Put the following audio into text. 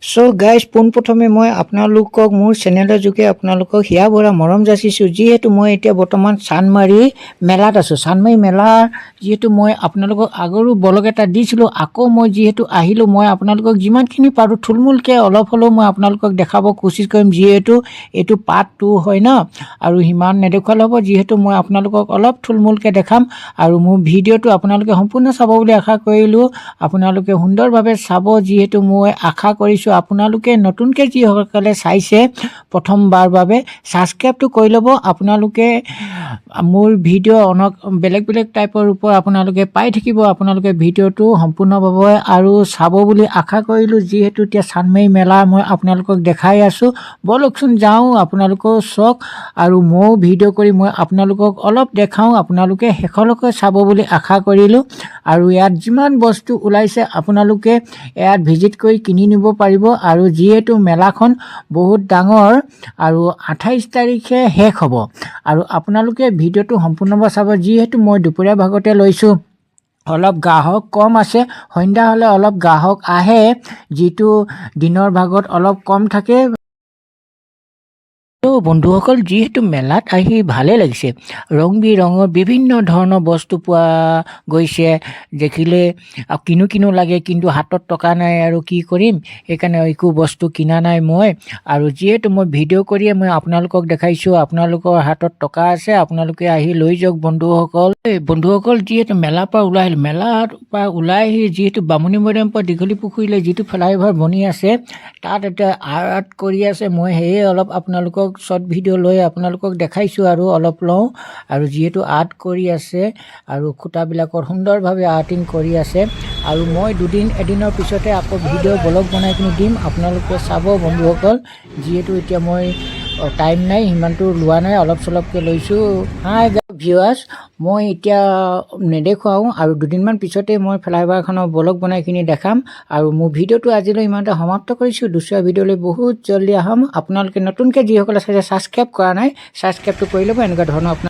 So guys পোনপ্ৰথমে মই আপোনালোকক মোৰ চেনেলৰ যোগে আপোনালোকক হিয়া ভৰা মৰম যাচিছোঁ। যিহেতু মই এতিয়া বৰ্তমান চান্দমাৰী মেলাত আছোঁ। চান্দমাৰী মেলাৰ যিহেতু মই আপোনালোকক আগৰো ব্লগ এটা দিছিলোঁ, আকৌ মই যিহেতু আহিলোঁ, মই আপোনালোকক যিমানখিনি পাৰোঁ থুলমূলকৈ অলপ হ'লেও মই আপোনালোকক দেখাব কোচিছ কৰিম। যিহেতু এইটো পাৰ্ট 2 হয় ন, আৰু সিমান নেদেখুৱালে হ'ব। যিহেতু মই আপোনালোকক অলপ থুলমূলকৈ দেখাম, আৰু মোৰ ভিডিঅ'টো আপোনালোকে সম্পূৰ্ণ চাব বুলি আশা কৰিলোঁ। আপোনালোকে সুন্দৰভাৱে চাব, যিহেতু মই আশা কৰিছোঁ আপোনালোকে নতুনকৈ যিসকলে চাইছে প্ৰথমবাৰ বাবে ছাবস্ক্ৰাইবটো কৰি ল'ব। আপোনালোকে মোৰ ভিডিঅ' বেলেগ বেলেগ টাইপৰ ওপৰত আপোনালোকে পাই থাকিব। আপোনালোকে ভিডিঅ'টো সম্পূৰ্ণভাৱে আৰু চাব বুলি আশা কৰিলোঁ। যিহেতু এতিয়া চান্দমাৰী মেলা মই আপোনালোকক দেখাই আছোঁ, ব'লকচোন যাওঁ, আপোনালোকেও চাওক আৰু ময়ো ভিডিঅ' কৰি মই আপোনালোকক অলপ দেখাওঁ। আপোনালোকে শেষলৈকে চাব বুলি আশা কৰিলোঁ। আৰু ইয়াত যিমান বস্তু ওলাইছে আপোনালোকে ইয়াত ভিজিট কৰি কিনি নিব পাৰিব। আৰু যিহেতু মেলাখন বহুত ডাঙৰ আৰু 28 তাৰিখে শেষ হ'ব, আৰু আপোনালোকে ভিডিঅ'টো সম্পূৰ্ণভাৱে চাব। যিহেতু মই দুপৰীয়া ভাগতে লৈছোঁ, অলপ গ্ৰাহক কম আছে। সন্ধ্যা হ'লে অলপ গ্ৰাহক আহে, যিটো দিনৰ ভাগত অলপ কম থাকে। তো বন্ধুসকল, যিহেতু মেলাত আহি ভালে লাগিছে, ৰং বিৰঙৰ বিভিন্ন ধৰণৰ বস্তু পোৱা গৈছে। দেখিলে কিনো লাগে, কিন্তু হাতত টকা নাই আৰু কি কৰিম, সেইকাৰণে একো বস্তু কিনা নাই মই। আৰু যিহেতু মই ভিডিঅ' কৰিয়ে মই আপোনালোকক দেখাইছোঁ, আপোনালোকৰ হাতত টকা আছে, আপোনালোকে আহি লৈ যাওক বন্ধুসকল। যিহেতু মেলাৰ পৰা ওলাই আহি যিহেতু বামুণী মৈদামৰ পৰা দীঘলী পুখুৰীলৈ যিটো ফ্লাইঅভাৰ বনি আছে, তাত এতিয়া আৰ্ট কৰি আছে। মই সেয়ে অলপ আপোনালোকক শ্বৰ্ট ভিডিঅ' লৈ আপোনালোকক দেখাইছোঁ আৰু অলপ লওঁ। আৰু যিহেতু আৰ্ট কৰি আছে আৰু খুঁটাবিলাকত সুন্দৰভাৱে আৰ্টিং কৰি আছে, আৰু মই এদিনৰ পিছতে আকৌ ভিডিঅ' ব্লগ বনাই কিনি দিম, আপোনালোকে চাব বন্ধুসকল। যিহেতু এতিয়া মই টাইম নাই, সিমানটো লোৱা নাই, অলপ চলপকৈ লৈছোঁ। হাই ভিউৱাৰ্ছ, মই এতিয়া নেদেখুৱাওঁ, আৰু দুদিনমান পিছতে মই ফ্লাইঅভাৰখনৰ ব্লগ বনাই কিনি দেখাম। আৰু মোৰ ভিডিঅ'টো আজিলৈ ইমানতে সমাপ্ত কৰিছোঁ। দুচৰা ভিডিঅ'লৈ বহুত জলদি আহোঁ। আপোনালোকে নতুনকৈ যিসকলে চাইছে ছাবস্ক্ৰাইব কৰা নাই, ছাবস্ক্ৰাইবটো কৰি ল'ব। এনেকুৱা ধৰণৰ